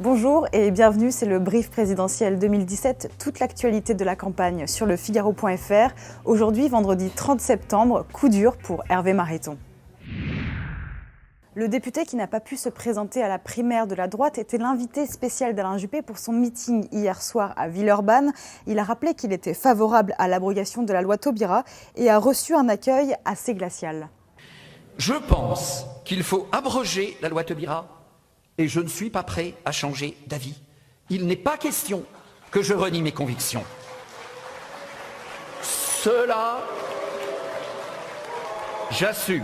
Bonjour et bienvenue, c'est le brief présidentiel 2017, toute l'actualité de la campagne sur le Figaro.fr. Aujourd'hui, vendredi 30 septembre, coup dur pour Hervé Mareton. Le député qui n'a pas pu se présenter à la primaire de la droite était l'invité spécial d'Alain Juppé pour son meeting hier soir à Villeurbanne. Il a rappelé qu'il était favorable à l'abrogation de la loi Taubira et a reçu un accueil assez glacial. Je pense qu'il faut abroger la loi Taubira et je ne suis pas prêt à changer d'avis. Il n'est pas question que je renie mes convictions. Cela, j'assume.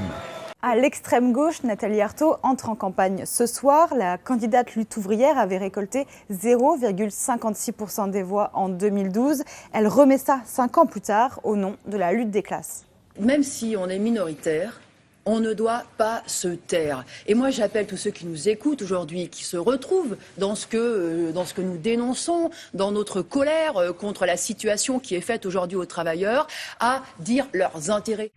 À l'extrême gauche, Nathalie Arthaud entre en campagne ce soir. La candidate lutte ouvrière avait récolté 0,56% des voix en 2012. Elle remet ça 5 ans plus tard au nom de la lutte des classes. Même si on est minoritaire, on ne doit pas se taire. Et moi, j'appelle tous ceux qui nous écoutent aujourd'hui, qui se retrouvent dans ce que nous dénonçons, dans notre colère contre la situation qui est faite aujourd'hui aux travailleurs, à dire leurs intérêts.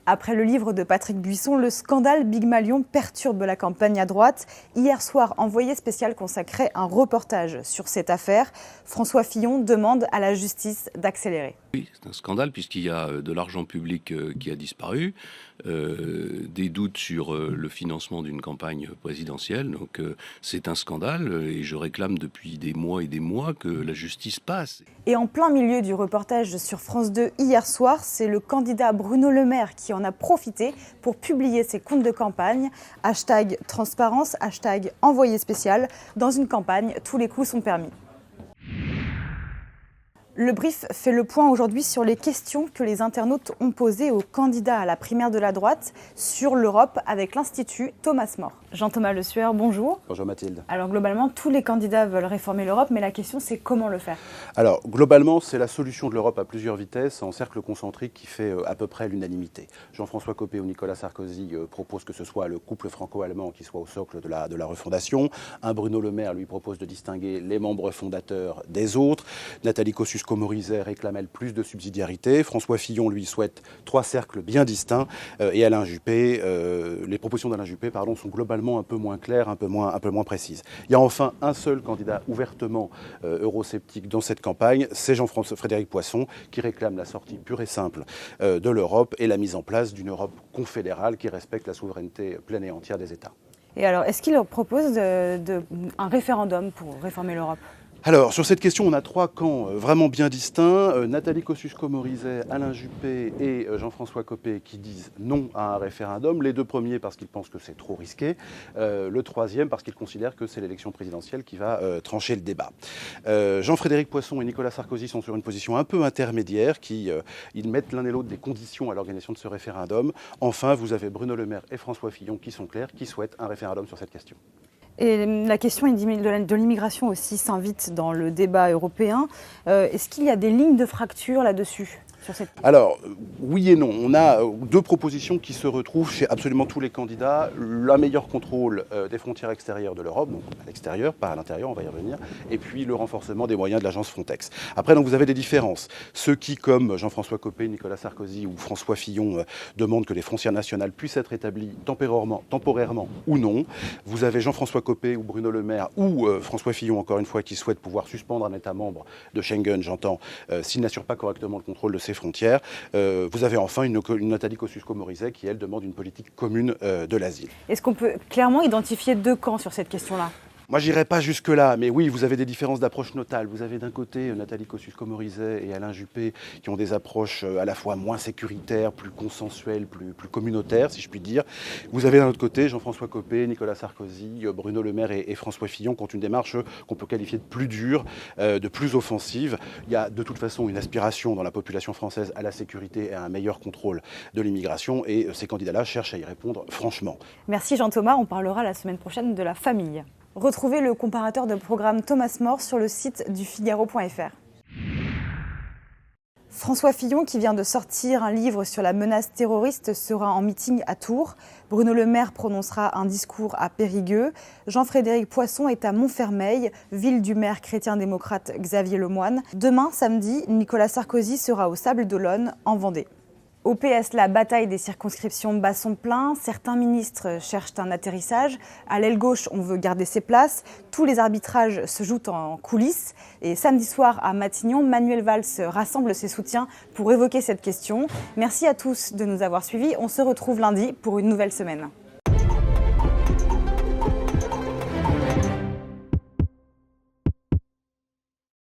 Après le livre de Patrick Buisson, le scandale Big Malion perturbe la campagne à droite. Hier soir, Envoyé spécial consacrait un reportage sur cette affaire. François Fillon demande à la justice d'accélérer. Oui, c'est un scandale puisqu'il y a de l'argent public qui a disparu, des doutes sur le financement d'une campagne présidentielle. Donc c'est un scandale et je réclame depuis des mois et des mois que la justice passe. Et en plein milieu du reportage sur France 2 hier soir, c'est le candidat Bruno Le Maire qui en a profité pour publier ses comptes de campagne. Hashtag transparence, hashtag envoyé spécial. Dans une campagne, tous les coups sont permis. Le brief fait le point aujourd'hui sur les questions que les internautes ont posées aux candidats à la primaire de la droite sur l'Europe avec l'Institut Thomas More. Jean-Thomas Le Sueur, bonjour. Bonjour Mathilde. Alors globalement, tous les candidats veulent réformer l'Europe, mais la question c'est comment le faire? Alors globalement, c'est la solution de l'Europe à plusieurs vitesses en cercle concentrique qui fait à peu près l'unanimité. Jean-François Copé ou Nicolas Sarkozy proposent que ce soit le couple franco-allemand qui soit au socle de la refondation. Un Bruno Le Maire lui propose de distinguer les membres fondateurs des autres. Nathalie Kosciusko-Morizet réclame elle plus de subsidiarité. François Fillon lui souhaite 3 cercles bien distincts. Et Alain Juppé, les propositions d'Alain Juppé sont globalement un peu moins claires, un peu moins précises. Il y a enfin un seul candidat ouvertement eurosceptique dans cette campagne, c'est Jean-Frédéric Poisson, qui réclame la sortie pure et simple de l'Europe et la mise en place d'une Europe confédérale qui respecte la souveraineté pleine et entière des États. Et alors, est-ce qu'il propose un référendum pour réformer l'Europe ? Alors, sur cette question, on a 3 camps vraiment bien distincts. Nathalie Kosciusko-Morizet, Alain Juppé et Jean-François Copé qui disent non à un référendum. Les 2 premiers parce qu'ils pensent que c'est trop risqué. Le 3e parce qu'ils considèrent que c'est l'élection présidentielle qui va trancher le débat. Jean-Frédéric Poisson et Nicolas Sarkozy sont sur une position un peu intermédiaire ils mettent l'un et l'autre des conditions à l'organisation de ce référendum. Enfin, vous avez Bruno Le Maire et François Fillon qui sont clairs, qui souhaitent un référendum sur cette question. Et la question de l'immigration aussi s'invite dans le débat européen. Est-ce qu'il y a des lignes de fracture là-dessus ? Alors, oui et non. On a 2 propositions qui se retrouvent chez absolument tous les candidats. Un meilleur contrôle des frontières extérieures de l'Europe, donc à l'extérieur, pas à l'intérieur, on va y revenir, et puis le renforcement des moyens de l'agence Frontex. Après, donc, vous avez des différences. Ceux qui, comme Jean-François Copé, Nicolas Sarkozy ou François Fillon, demandent que les frontières nationales puissent être établies temporairement ou non. Vous avez Jean-François Copé ou Bruno Le Maire ou François Fillon, encore une fois, qui souhaitent pouvoir suspendre un État membre de Schengen, j'entends, s'il n'assure pas correctement le contrôle de ses frontières. Vous avez enfin une Nathalie Kosciusko-Morizet qui, elle, demande une politique commune de l'asile. Est-ce qu'on peut clairement identifier 2 camps sur cette question-là ? Moi, j'irai pas jusque-là, mais oui, vous avez des différences d'approche notales. Vous avez d'un côté Nathalie Kosciusko-Morizet et Alain Juppé qui ont des approches à la fois moins sécuritaires, plus consensuelles, plus communautaires, si je puis dire. Vous avez d'un autre côté Jean-François Copé, Nicolas Sarkozy, Bruno Le Maire et François Fillon qui ont une démarche qu'on peut qualifier de plus dure, de plus offensive. Il y a de toute façon une aspiration dans la population française à la sécurité et à un meilleur contrôle de l'immigration et ces candidats-là cherchent à y répondre franchement. Merci Jean-Thomas, on parlera la semaine prochaine de la famille. Retrouvez le comparateur de programme Thomas More sur le site du Figaro.fr. François Fillon, qui vient de sortir un livre sur la menace terroriste, sera en meeting à Tours. Bruno Le Maire prononcera un discours à Périgueux. Jean-Frédéric Poisson est à Montfermeil, ville du maire chrétien-démocrate Xavier Lemoyne. Demain, samedi, Nicolas Sarkozy sera au Sables d'Olonne, en Vendée. Au PS, la bataille des circonscriptions bat son plein. Certains ministres cherchent un atterrissage. À l'aile gauche, on veut garder ses places. Tous les arbitrages se jouent en coulisses. Et samedi soir, à Matignon, Manuel Valls rassemble ses soutiens pour évoquer cette question. Merci à tous de nous avoir suivis. On se retrouve lundi pour une nouvelle semaine.